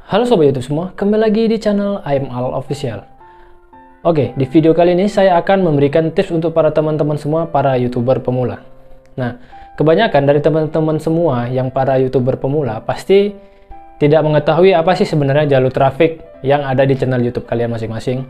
Halo Sobat YouTube semua, kembali lagi di channel I'm Al Official. Oke, di video kali ini saya akan memberikan tips untuk para teman-teman semua, para YouTuber pemula. Nah, kebanyakan dari teman-teman semua yang para YouTuber pemula pasti tidak mengetahui apa sih sebenarnya jalur traffic yang ada di channel YouTube kalian masing-masing.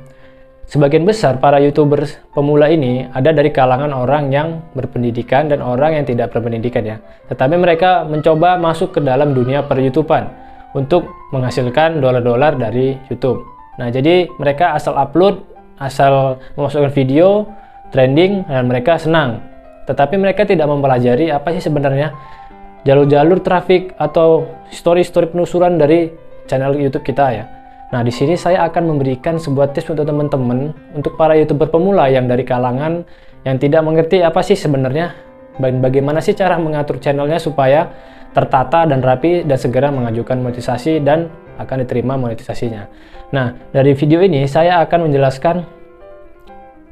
Sebagian besar para YouTuber pemula ini ada dari kalangan orang yang berpendidikan dan orang yang tidak berpendidikan ya. Tetapi mereka mencoba masuk ke dalam dunia per-YouTubean untuk menghasilkan dolar-dolar dari YouTube. Nah, jadi mereka asal upload, asal memasukkan video, trending, dan mereka senang. Tetapi mereka tidak mempelajari apa sih sebenarnya jalur-jalur traffic atau story-story penelusuran dari channel YouTube kita ya. Nah, di sini saya akan memberikan sebuah tips untuk teman-teman, untuk para YouTuber pemula yang dari kalangan yang tidak mengerti apa sih sebenarnya, bagaimana sih cara mengatur channelnya supaya tertata dan rapi dan segera mengajukan monetisasi dan akan diterima monetisasinya. Nah, dari video ini saya akan menjelaskan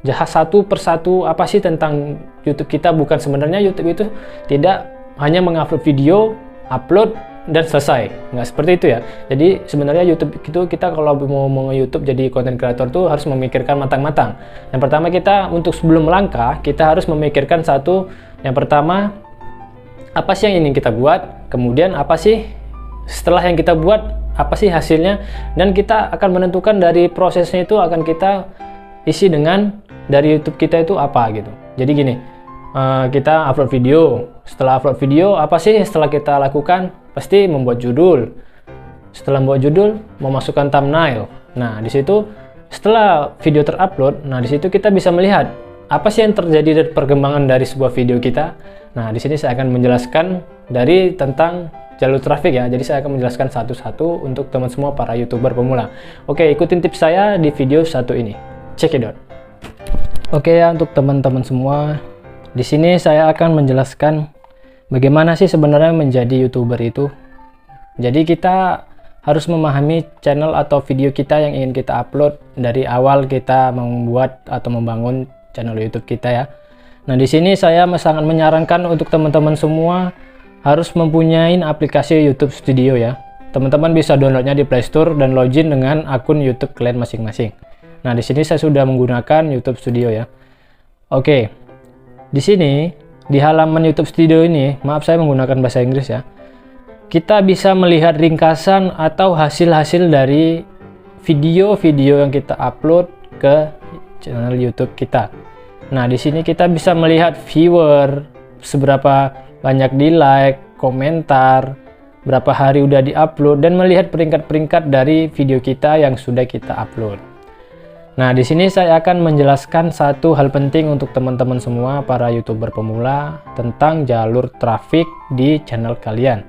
satu persatu apa sih tentang YouTube kita. Bukan sebenarnya YouTube itu tidak hanya mengupload video, upload dan selesai, nggak seperti itu ya. Jadi sebenarnya YouTube itu kita kalau mau YouTube jadi content creator tuh harus memikirkan matang-matang. Yang pertama, kita untuk sebelum melangkah kita harus memikirkan satu. Yang pertama, apa sih yang ingin kita buat, kemudian apa sih setelah yang kita buat, apa sih hasilnya, dan kita akan menentukan dari prosesnya itu akan kita isi dengan dari YouTube kita itu apa gitu. Jadi gini, kita upload video, setelah upload video apa sih setelah kita lakukan? Pasti membuat judul. Setelah membuat judul, memasukkan thumbnail. Nah, di situ setelah video terupload, nah di situ kita bisa melihat apa sih yang terjadi dari perkembangan dari sebuah video kita. Nah, di sini saya akan menjelaskan dari tentang jalur traffic ya. Jadi saya akan menjelaskan satu-satu untuk teman semua para YouTuber pemula. Oke, ikutin tips saya di video satu ini. Check it out. Oke ya, untuk teman-teman semua, di sini saya akan menjelaskan bagaimana sih sebenarnya menjadi YouTuber itu. Jadi kita harus memahami channel atau video kita yang ingin kita upload dari awal kita membuat atau membangun channel YouTube kita ya. Nah, di sini saya sangat menyarankan untuk teman-teman semua harus mempunyai aplikasi YouTube Studio ya. Teman-teman bisa downloadnya di Play Store dan login dengan akun YouTube kalian masing-masing. Nah, di sini saya sudah menggunakan YouTube Studio ya. Oke. Di sini di halaman YouTube Studio ini, maaf saya menggunakan bahasa Inggris ya. Kita bisa melihat ringkasan atau hasil-hasil dari video-video yang kita upload ke channel YouTube kita. Nah, di sini kita bisa melihat viewer, seberapa banyak di like, komentar, berapa hari udah di-upload, dan melihat peringkat-peringkat dari video kita yang sudah kita upload. Nah, di sini saya akan menjelaskan satu hal penting untuk teman-teman semua para YouTuber pemula tentang jalur traffic di channel kalian.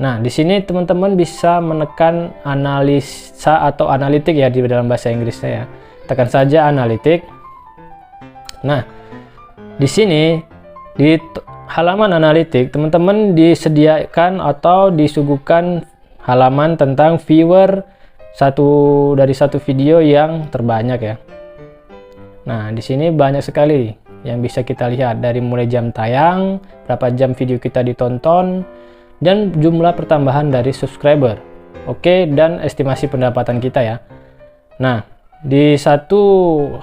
Nah, di sini teman-teman bisa menekan analisa atau analitik ya di dalam bahasa Inggrisnya ya. Tekan saja analitik. Nah, di sini di halaman analitik teman-teman disediakan atau disuguhkan halaman tentang viewer dari satu video yang terbanyak ya. Nah, di sini banyak sekali yang bisa kita lihat dari mulai jam tayang, berapa jam video kita ditonton, dan jumlah pertambahan dari subscriber. Oke, dan estimasi pendapatan kita ya. Nah, di satu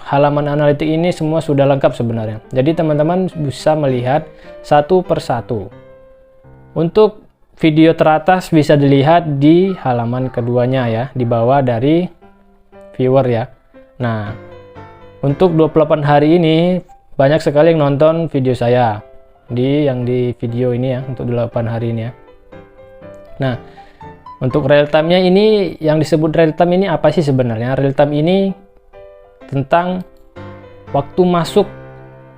halaman analitik ini semua sudah lengkap sebenarnya. Jadi teman-teman bisa melihat satu persatu. Untuk video teratas bisa dilihat di halaman keduanya ya, di bawah dari viewer ya. Nah, untuk 28 hari ini banyak sekali yang nonton video saya yang di video ini ya, untuk 28 hari ini ya. Nah, untuk real time-nya ini, yang disebut real time ini apa sih sebenarnya? Real time ini tentang waktu masuk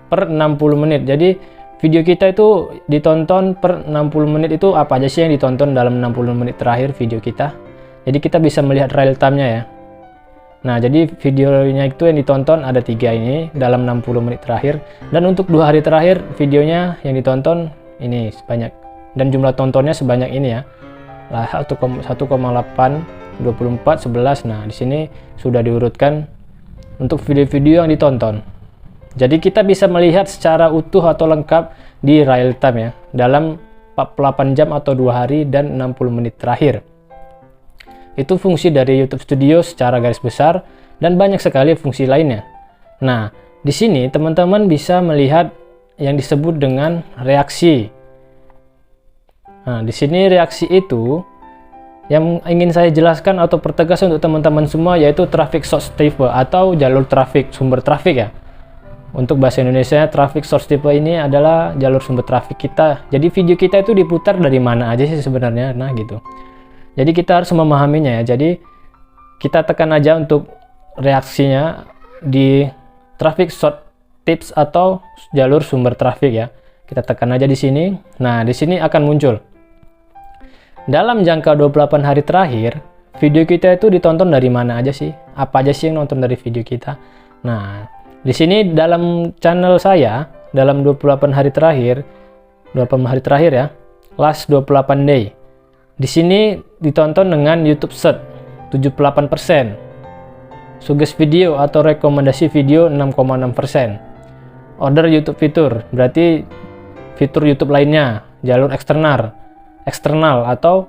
per 60 menit. Jadi video kita itu ditonton per 60 menit itu apa aja sih yang ditonton dalam 60 menit terakhir video kita. Jadi kita bisa melihat real time-nya ya. Nah, jadi videonya itu yang ditonton ada 3 ini dalam 60 menit terakhir. Dan untuk 2 hari terakhir videonya yang ditonton ini sebanyak. Dan jumlah tontonnya sebanyak ini ya. 1,8, 24, 11. Nah, di sini sudah diurutkan untuk video-video yang ditonton. Jadi kita bisa melihat secara utuh atau lengkap di real time ya, dalam 48 jam atau 2 hari dan 60 menit terakhir. Itu fungsi dari YouTube Studio secara garis besar dan banyak sekali fungsi lainnya. Nah, di sini teman-teman bisa melihat yang disebut dengan reaksi. Nah, di sini reaksi itu yang ingin saya jelaskan atau pertegas untuk teman-teman semua yaitu traffic source type atau jalur trafik, sumber trafik ya. Untuk bahasa Indonesia, traffic source type ini adalah jalur sumber trafik kita. Jadi video kita itu diputar dari mana aja sih sebenarnya, nah gitu. Jadi kita harus memahaminya ya. Jadi kita tekan aja untuk reaksinya di traffic source tips atau jalur sumber trafik ya. Kita tekan aja di sini. Nah, di sini akan muncul. Dalam jangka 28 hari terakhir, video kita itu ditonton dari mana aja sih? Apa aja sih yang nonton dari video kita? Nah, di sini dalam channel saya, dalam 28 hari terakhir, 28 hari terakhir ya, last 28 day. Di sini ditonton dengan YouTube Search 78%. Suggest video atau rekomendasi video 6,6%. Order YouTube fitur, berarti fitur YouTube lainnya, jalur eksternal atau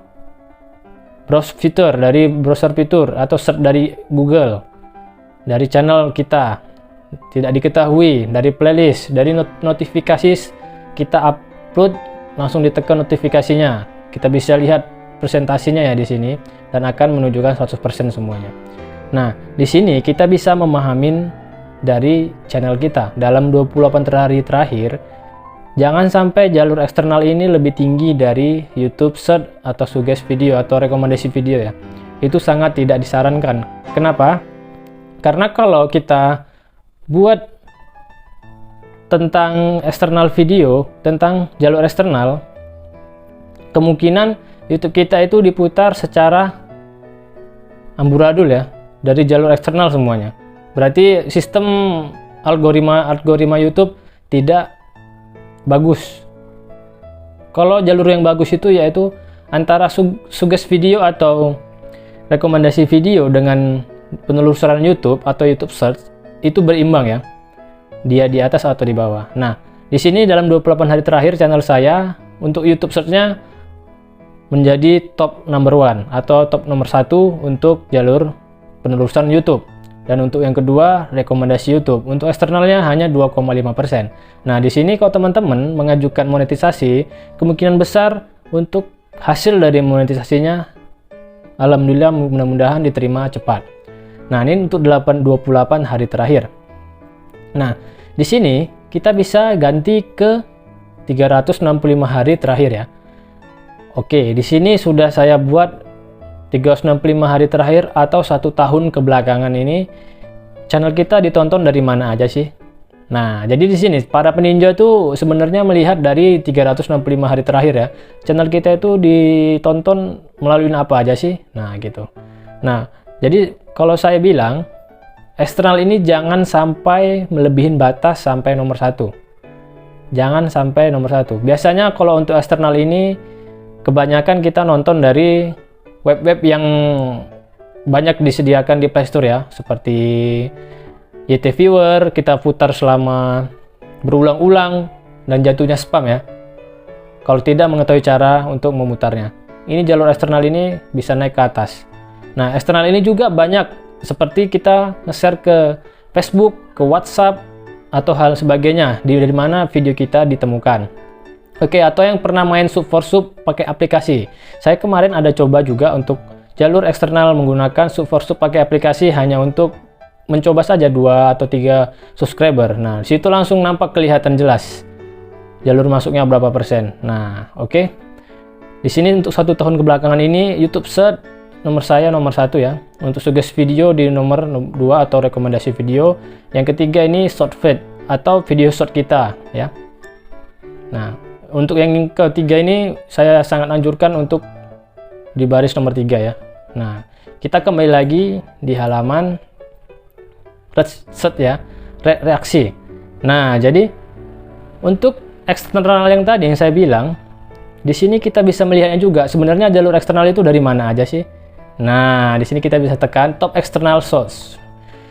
browse fitur dari browser fitur atau search dari Google, dari channel kita tidak diketahui, dari playlist, dari notifikasi kita upload langsung ditekan notifikasinya. Kita bisa lihat presentasinya ya di sini dan akan menunjukkan 100% semuanya. Nah, di sini kita bisa memahamin dari channel kita dalam 28 hari terakhir. Jangan sampai jalur eksternal ini lebih tinggi dari YouTube Search atau suggest video atau rekomendasi video ya. Itu sangat tidak disarankan. Kenapa? Karena kalau kita buat tentang eksternal video, tentang jalur eksternal, kemungkinan YouTube kita itu diputar secara amburadul ya, dari jalur eksternal semuanya. Berarti sistem algoritma YouTube tidak bagus. Kalau jalur yang bagus itu yaitu antara suggest video atau rekomendasi video dengan penelusuran YouTube atau YouTube Search itu berimbang ya. Dia di atas atau di bawah. Nah, di sini dalam 28 hari terakhir channel saya untuk YouTube Search-nya menjadi top number 1 atau top nomor 1 untuk jalur penelusuran YouTube. Dan untuk yang kedua, rekomendasi YouTube. Untuk eksternalnya hanya 2,5%. Nah, di sini kalau teman-teman mengajukan monetisasi, kemungkinan besar untuk hasil dari monetisasinya, alhamdulillah mudah-mudahan diterima cepat. Nah, ini untuk 28 hari terakhir. Nah, di sini kita bisa ganti ke 365 hari terakhir ya. Oke, di sini sudah saya buat 365 hari terakhir atau 1 tahun kebelakangan ini channel kita ditonton dari mana aja sih. Nah, jadi di sini para peninjau tuh sebenarnya melihat dari 365 hari terakhir ya. Channel kita itu ditonton melalui apa aja sih? Nah, gitu. Nah, jadi kalau saya bilang eksternal ini jangan sampai melebihin batas sampai nomor 1. Jangan sampai nomor 1. Biasanya kalau untuk eksternal ini kebanyakan kita nonton dari web-web yang banyak disediakan di Play Store ya, seperti YT Viewer, kita putar selama berulang-ulang dan jatuhnya spam ya. Kalau tidak mengetahui cara untuk memutarnya. Ini jalur eksternal ini bisa naik ke atas. Nah, eksternal ini juga banyak seperti kita nge-share ke Facebook, ke WhatsApp atau hal sebagainya dari mana video kita ditemukan. Oke, atau yang pernah main sub for sub pakai aplikasi. Saya kemarin ada coba juga untuk jalur eksternal menggunakan sub for sub pakai aplikasi hanya untuk mencoba saja 2 atau 3 subscriber. Nah, situ langsung nampak kelihatan jelas jalur masuknya berapa persen. Nah, oke. Di sini untuk 1 tahun kebelakangan ini YouTube Search nomor saya nomor 1 ya. Untuk suggest video di nomor 2 atau rekomendasi video. Yang ketiga ini short feed atau video short kita ya. Nah, untuk yang ketiga ini saya sangat anjurkan untuk di baris nomor 3 ya. Nah, kita kembali lagi di halaman reaksi ya, reaksi. Nah, jadi untuk eksternal yang tadi yang saya bilang, di sini kita bisa melihatnya juga sebenarnya jalur eksternal itu dari mana aja sih. Nah, di sini kita bisa tekan top external source.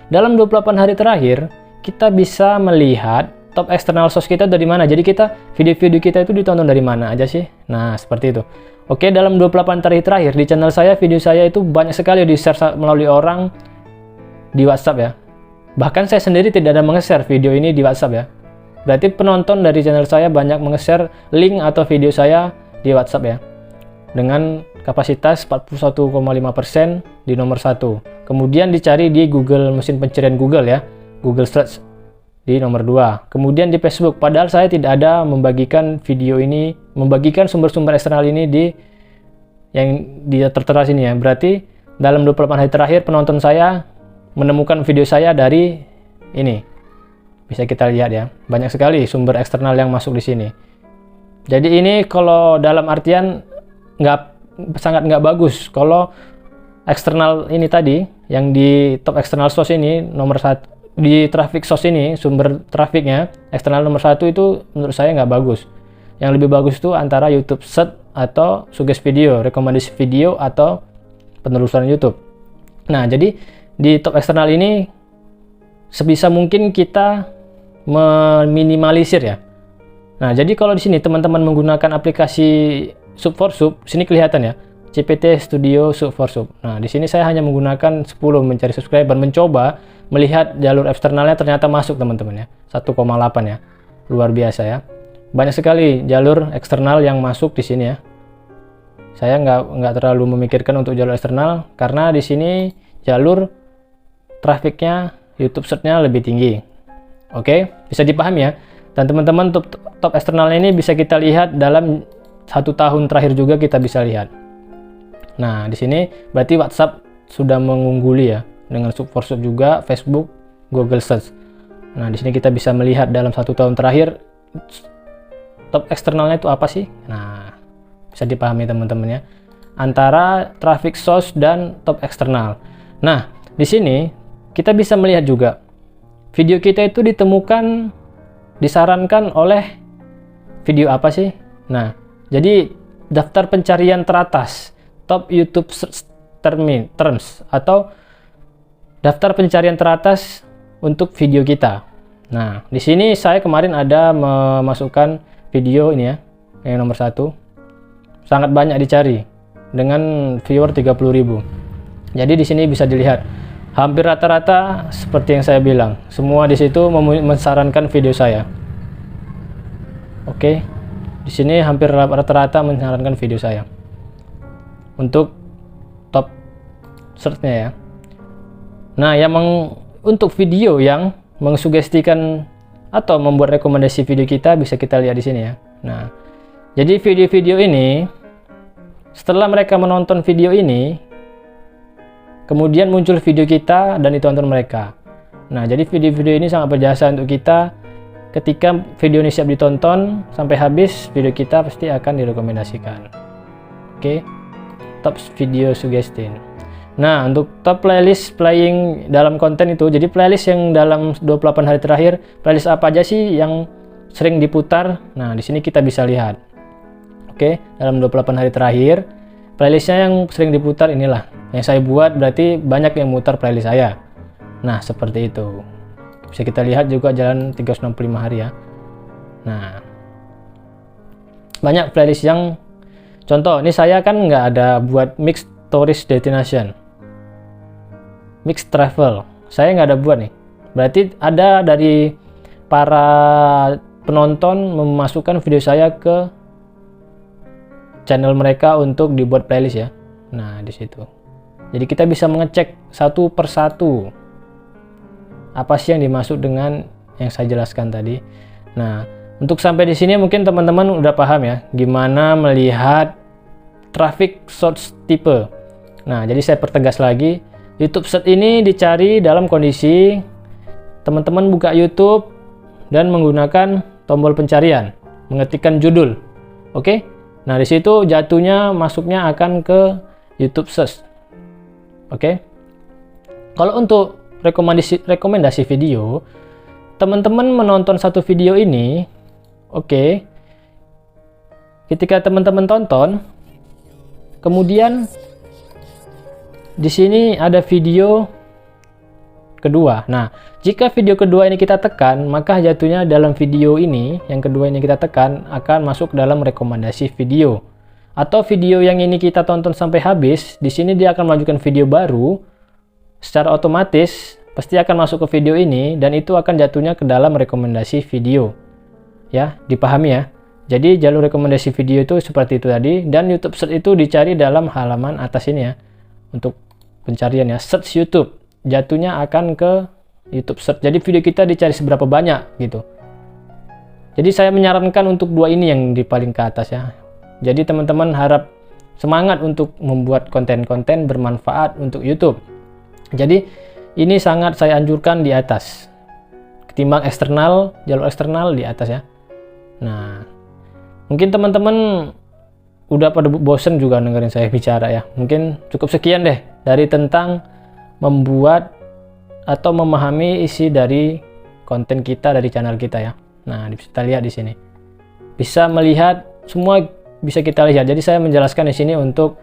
Dalam 28 hari terakhir, kita bisa melihat top external source kita dari mana. Jadi video-video kita itu ditonton dari mana aja sih. Nah, seperti itu. Oke, dalam 28 hari terakhir di channel saya, video saya itu banyak sekali di-share melalui orang di WhatsApp ya. Bahkan saya sendiri tidak ada menge-share video ini di WhatsApp ya. Berarti penonton dari channel saya banyak menge-share link atau video saya di WhatsApp ya. Dengan kapasitas 41,5% di nomor 1. Kemudian dicari di Google, mesin pencarian Google ya, Google Search di nomor 2. Kemudian di Facebook, padahal saya tidak ada membagikan video ini, membagikan sumber-sumber eksternal ini di yang tertera sini ya. Berarti dalam 28 hari terakhir penonton saya menemukan video saya dari ini. Bisa kita lihat ya, banyak sekali sumber eksternal yang masuk di sini. Jadi ini kalau dalam artian sangat nggak bagus kalau eksternal ini tadi yang di top external source ini nomor 1 di traffic source ini, sumber trafiknya eksternal nomor 1 itu menurut saya nggak bagus. Yang lebih bagus itu antara YouTube Search atau suggest video, rekomendasi video atau penelusuran YouTube. Nah, jadi di top eksternal ini sebisa mungkin kita meminimalisir ya. Nah, jadi kalau di sini teman-teman menggunakan aplikasi Sub4Sub, sini kelihatan ya, CPT Studio Sub4Sub. Nah, di sini saya hanya menggunakan 10 mencari subscriber, mencoba melihat jalur eksternalnya, ternyata masuk teman-teman ya, 1,8 ya, luar biasa ya. Banyak sekali jalur eksternal yang masuk di sini ya. Saya nggak terlalu memikirkan untuk jalur eksternal karena di sini jalur trafiknya YouTube Search-nya lebih tinggi. Oke, bisa dipahami ya. Dan teman-teman top eksternalnya ini bisa kita lihat dalam 1 tahun terakhir juga kita bisa lihat. Nah, di sini berarti WhatsApp sudah mengungguli ya, dengan Sub4Sub juga, Facebook, Google Search. Nah, di sini kita bisa melihat dalam 1 tahun terakhir top eksternalnya itu apa sih? Nah, bisa dipahami teman-teman ya, antara traffic source dan top eksternal. Nah, di sini kita bisa melihat juga video kita itu ditemukan, disarankan oleh video apa sih? Nah, jadi daftar pencarian teratas, top YouTube search terms atau daftar pencarian teratas untuk video kita. Nah, di sini saya kemarin ada memasukkan video ini ya, yang nomor 1. Sangat banyak dicari dengan viewer 30.000. Jadi di sini bisa dilihat hampir rata-rata seperti yang saya bilang, semua di situ mensarankan video saya. Oke. Di sini hampir rata-rata menyarankan video saya untuk top search-nya ya. Nah, untuk video yang mengsugestikan atau membuat rekomendasi video kita bisa kita lihat di sini ya. Nah, jadi video-video ini setelah mereka menonton video ini, kemudian muncul video kita dan ditonton mereka. Nah, jadi video-video ini sangat berjasa untuk kita. Ketika video ini siap ditonton sampai habis, video kita pasti akan direkomendasikan. Oke, top video suggestion. Nah, untuk top playlist playing dalam konten itu, jadi playlist yang dalam 28 hari terakhir, playlist apa aja sih yang sering diputar? Nah, di sini kita bisa lihat. Oke, dalam 28 hari terakhir, playlistnya yang sering diputar inilah. Yang saya buat berarti banyak yang mutar playlist saya. Nah, seperti itu. Bisa kita lihat juga jalan 365 hari ya. Nah, banyak playlist yang contoh, ini saya kan nggak ada buat mix tourist destination, mix travel, saya nggak ada buat nih. Berarti ada dari para penonton memasukkan video saya ke channel mereka untuk dibuat playlist ya. Nah, di situ. Jadi kita bisa mengecek satu persatu apa sih yang dimaksud dengan yang saya jelaskan tadi. Nah, untuk sampai di sini mungkin teman-teman udah paham ya gimana melihat traffic source tipe. Nah, jadi saya pertegas lagi, YouTube Search ini dicari dalam kondisi teman-teman buka YouTube dan menggunakan tombol pencarian, mengetikkan judul. Oke? Nah, di situ jatuhnya masuknya akan ke YouTube Search. Oke? Kalau untuk rekomendasi video, teman-teman menonton satu video ini, oke, ketika teman-teman tonton, kemudian di sini ada video kedua. Nah, jika video kedua ini kita tekan, maka jatuhnya dalam video ini, yang kedua ini kita tekan, akan masuk dalam rekomendasi video. Atau video yang ini kita tonton sampai habis, di sini dia akan melanjutkan video baru, secara otomatis pasti akan masuk ke video ini, dan itu akan jatuhnya ke dalam rekomendasi video. Ya, dipahami ya. Jadi jalur rekomendasi video itu seperti itu tadi, dan YouTube Search itu dicari dalam halaman atas ini ya. Untuk pencarian ya, search YouTube, jatuhnya akan ke YouTube Search. Jadi video kita dicari seberapa banyak gitu. Jadi saya menyarankan untuk dua ini yang di paling ke atas ya. Jadi teman-teman harap semangat untuk membuat konten-konten bermanfaat untuk YouTube. Jadi ini sangat saya anjurkan di atas ketimbang eksternal, jalur eksternal di atas ya. Nah, mungkin teman-teman udah pada bosen juga dengerin saya bicara ya. Mungkin cukup sekian deh dari tentang membuat atau memahami isi dari konten kita dari channel kita ya. Nah, bisa lihat di sini. Bisa melihat semua, bisa kita lihat. Jadi saya menjelaskan di sini untuk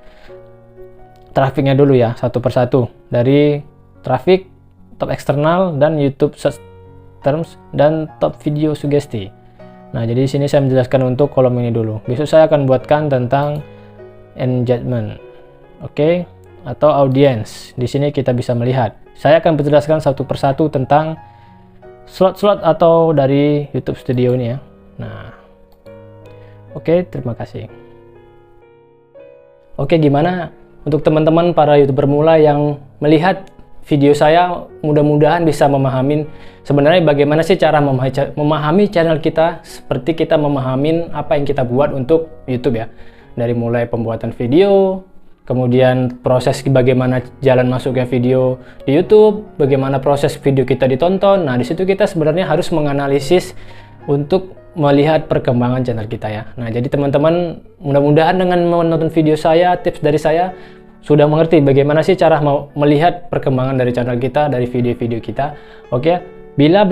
trafiknya dulu ya, satu persatu. Dari trafik, top eksternal, dan YouTube search terms, dan top video sugesti. Nah, jadi di sini saya menjelaskan untuk kolom ini dulu. Besok saya akan buatkan tentang engagement, oke, atau audience. Di sini kita bisa melihat. Saya akan menjelaskan satu persatu tentang slot-slot atau dari YouTube Studio ini ya. Nah, oke, terima kasih. Oke, gimana untuk teman-teman para YouTuber pemula yang melihat video saya, mudah-mudahan bisa memahami sebenarnya bagaimana sih cara memahami channel kita, seperti kita memahami apa yang kita buat untuk YouTube ya. Dari mulai pembuatan video, kemudian proses bagaimana jalan masuknya video di YouTube, bagaimana proses video kita ditonton. Nah, di situ kita sebenarnya harus menganalisis untuk melihat perkembangan channel kita ya. Nah, jadi teman-teman mudah-mudahan dengan menonton video saya, tips dari saya, sudah mengerti bagaimana sih cara melihat perkembangan dari channel kita, dari video-video kita. Oke, bila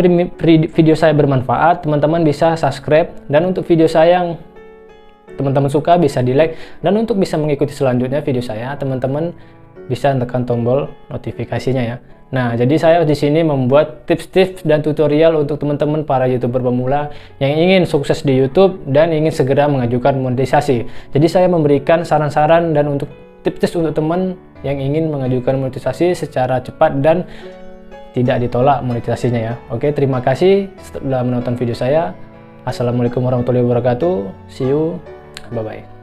video saya bermanfaat, teman-teman bisa subscribe, dan untuk video saya yang teman-teman suka bisa di like, dan untuk bisa mengikuti selanjutnya video saya, teman-teman bisa tekan tombol notifikasinya ya. Nah, jadi saya di sini membuat tips-tips dan tutorial untuk teman-teman para YouTuber pemula yang ingin sukses di YouTube dan ingin segera mengajukan monetisasi. Jadi saya memberikan saran-saran dan untuk tips-tips untuk teman yang ingin mengajukan monetisasi secara cepat dan tidak ditolak monetisasinya ya. Oke, terima kasih setelah menonton video saya. Assalamualaikum warahmatullahi wabarakatuh. See you. Bye-bye.